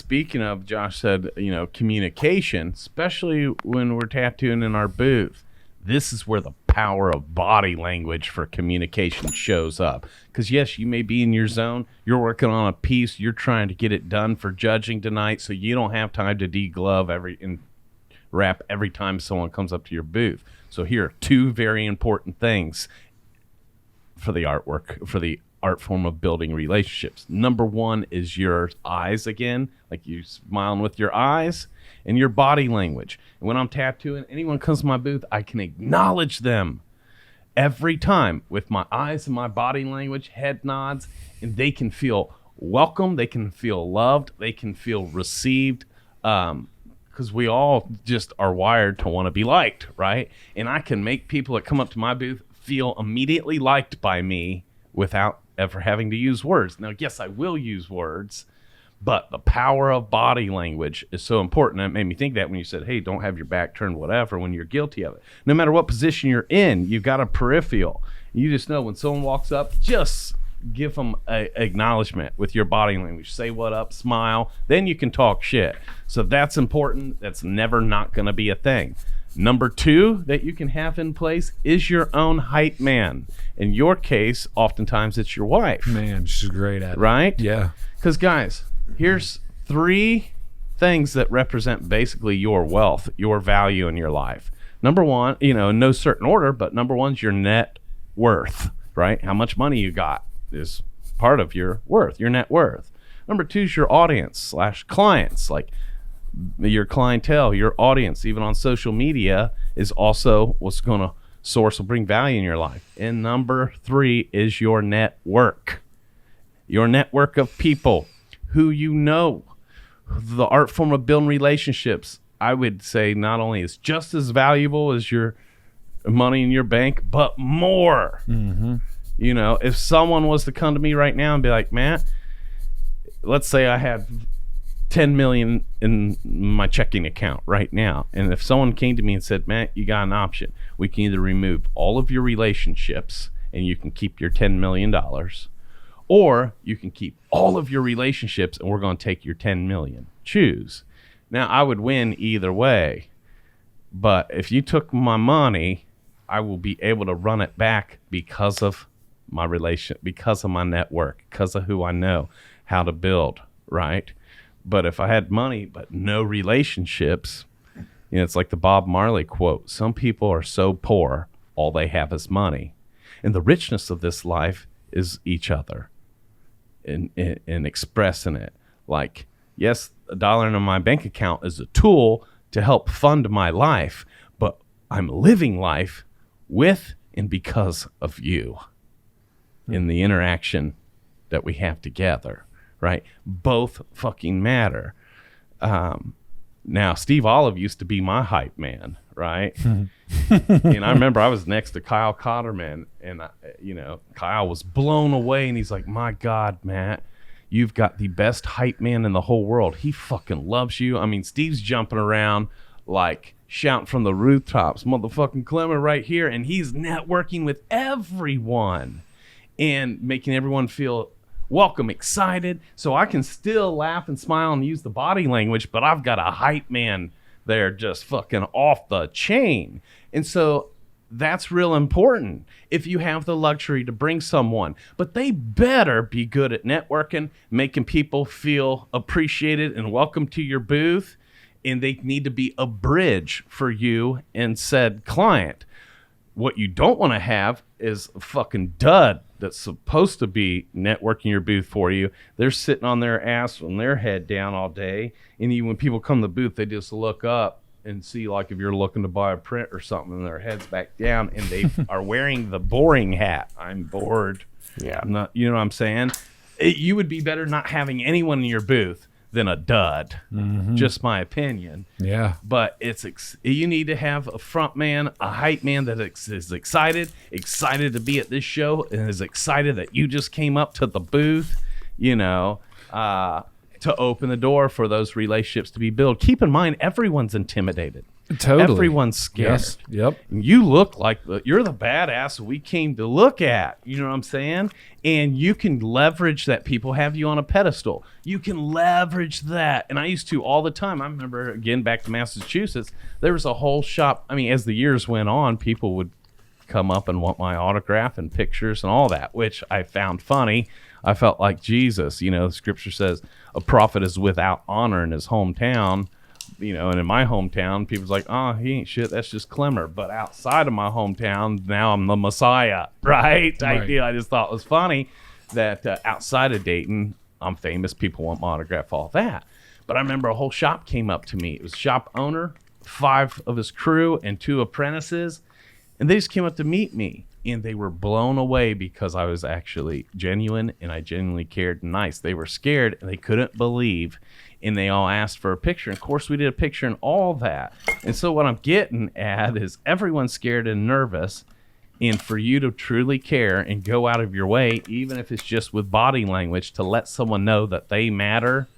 speaking of, Josh said, communication, especially when we're tattooing in our booth, this is where the power of body language for communication shows up. Because, yes, you may be in your zone. You're working on a piece. You're trying to get it done for judging tonight, so you don't have time to deglove and wrap every time someone comes up to your booth. So here are two very important things for the artwork, for the art form of building relationships. Number one is your eyes again, like you smiling with your eyes, and your body language. And when I'm tattooing, anyone comes to my booth, I can acknowledge them every time with my eyes and my body language, head nods, and they can feel welcome, they can feel loved, they can feel received, because we all just are wired to want to be liked, right? And I can make people that come up to my booth feel immediately liked by me without ever having to use words. Now, yes, I will use words, but the power of body language is so important. That made me think that when you said, hey, don't have your back turned, whatever, when you're guilty of it. No matter what position you're in, you've got a peripheral. You just know when someone walks up, just give them an acknowledgement with your body language. Say what up, smile, then you can talk shit. So that's important. That's never not going to be a thing. Number two that you can have in place is your own hype man. In your case, oftentimes it's your wife. Man, she's great at it. Right? Yeah. Because, guys, here's three things that represent basically your wealth, your value in your life. Number one, in no certain order, but number one is your net worth, right? How much money you got is part of your worth, your net worth. Number two is your audience / clients, like your clientele, your audience, even on social media, is also what's going to source will bring value in your life. And number three is your network of people who you know. The art form of building relationships, I would say, not only is just as valuable as your money in your bank, but more. Mm-hmm. If someone was to come to me right now and be like, Matt, let's say I had 10 million in my checking account right now, and if someone came to me and said, Matt, you got an option. We can either remove all of your relationships and you can keep your $10 million, or you can keep all of your relationships and we're going to take your 10 million. Choose. Now, I would win either way, but if you took my money, I will be able to run it back because of my because of my network, because of who I know how to build, right? But if I had money but no relationships, it's like the Bob Marley quote, some people are so poor, all they have is money. And the richness of this life is each other and expressing it. Like, yes, $1 in my bank account is a tool to help fund my life, but I'm living life with and because of you in the interaction that we have together. Right? Both fucking matter. Now, Steve Olive used to be my hype man, right? And I remember I was next to Kyle Cotterman, and Kyle was blown away, and he's like, my God, Matt, you've got the best hype man in the whole world. He fucking loves you. I mean, Steve's jumping around like shouting from the rooftops, motherfucking Clement right here, and he's networking with everyone and making everyone feel welcome, excited, so I can still laugh and smile and use the body language, but I've got a hype man there just fucking off the chain. And so that's real important if you have the luxury to bring someone. But they better be good at networking, making people feel appreciated and welcome to your booth, and they need to be a bridge for you and said client. What you don't want to have is a fucking dud that's supposed to be networking your booth for you. They're sitting on their ass with their head down all day. And even when people come to the booth, they just look up and see, like, if you're looking to buy a print or something, and their head's back down, and they are wearing the boring hat. I'm bored. Yeah. I'm not, you know what I'm saying? You would be better not having anyone in your booth than a dud. Mm-hmm. Just my opinion. Yeah. But you need to have a front man, a hype man that is excited to be at this show and is excited that you just came up to the booth, to open the door for those relationships to be built. Keep in mind, everyone's intimidated. Totally. Everyone's scared. Yes. Yep. You look like you're the badass we came to look at. You know what I'm saying? And you can leverage that. People have you on a pedestal. You can leverage that. And I used to all the time. I remember, again, back to Massachusetts, there was a whole shop. I mean, as the years went on, people would come up and want my autograph and pictures and all that, which I found funny. I felt like Jesus. You know, the scripture says a prophet is without honor in his hometown. You know, and in my hometown, people's like, oh, he ain't shit. That's just Clemmer. But outside of my hometown, now I'm the Messiah, right? Type deal. I just thought it was funny that outside of Dayton, I'm famous. People want my autograph, all that. But I remember a whole shop came up to me. It was shop owner, 5 of his crew, and 2 apprentices. And they just came up to meet me. And they were blown away because I was actually genuine and I genuinely cared and nice. They were scared and they couldn't believe. And they all asked for a picture. And of course, we did a picture and all that. And so what I'm getting at is everyone's scared and nervous. And for you to truly care and go out of your way, even if it's just with body language, to let someone know that they matter,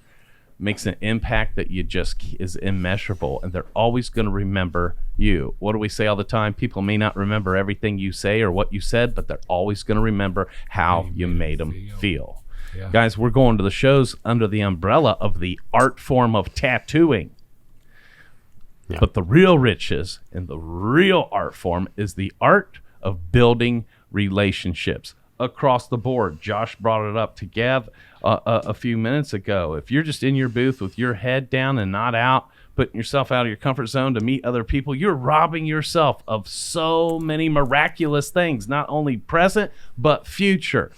makes an impact that you just is immeasurable. And they're always going to remember you. What do we say all the time? People may not remember everything you say or what you said, but they're always going to remember how you made them feel. Yeah. Guys, we're going to the shows under the umbrella of the art form of tattooing. Yeah. But the real riches and the real art form is the art of building relationships across the board. Josh brought it up to Gav a few minutes ago. If you're just in your booth with your head down and not out, putting yourself out of your comfort zone to meet other people, you're robbing yourself of so many miraculous things, not only present, but future.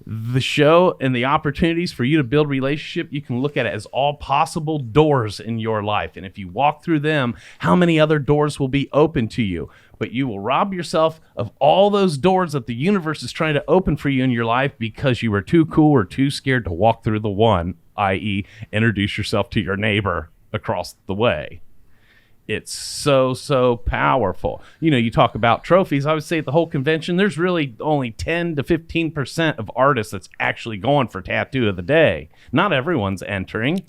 The show and the opportunities for you to build relationship, you can look at it as all possible doors in your life. And if you walk through them, how many other doors will be open to you? But you will rob yourself of all those doors that the universe is trying to open for you in your life because you were too cool or too scared to walk through the one, i.e. introduce yourself to your neighbor across the way. It's so, so powerful. You know, you talk about trophies. I would say at the whole convention, there's really only 10 to 15% of artists that's actually going for tattoo of the day. Not everyone's entering.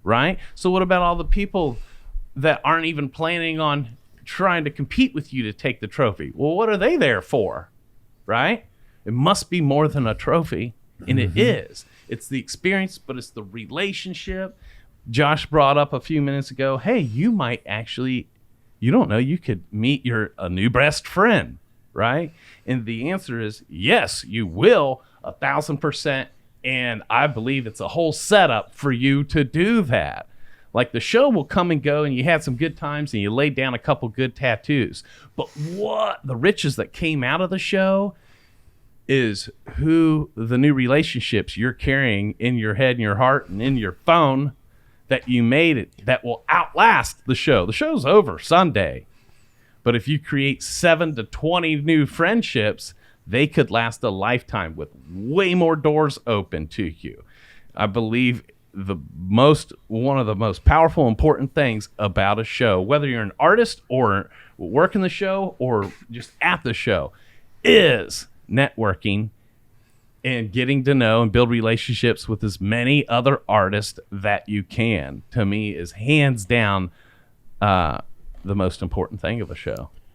Right? So what about all the people that aren't even planning on trying to compete with you to take the trophy? Well, what are they there for? Right? It must be more than a trophy. And it is. It's the experience, but it's the relationship. Josh brought up a few minutes ago, hey, you might actually, you don't know, you could meet a new best friend, right? And the answer is yes, you will, 1,000%. And I believe it's a whole setup for you to do that. Like the show will come and go and you had some good times and you laid down a couple good tattoos. But what the riches that came out of the show is who the new relationships you're carrying in your head and your heart and in your phone that you made it that will outlast the show. The show's over Sunday. But if you create 7 to 20 new friendships, they could last a lifetime with way more doors open to you. I believe one of the most powerful, important things about a show, whether you're an artist or working the show or just at the show, is networking and getting to know and build relationships with as many other artists that you can. To me, is hands down the most important thing of a show.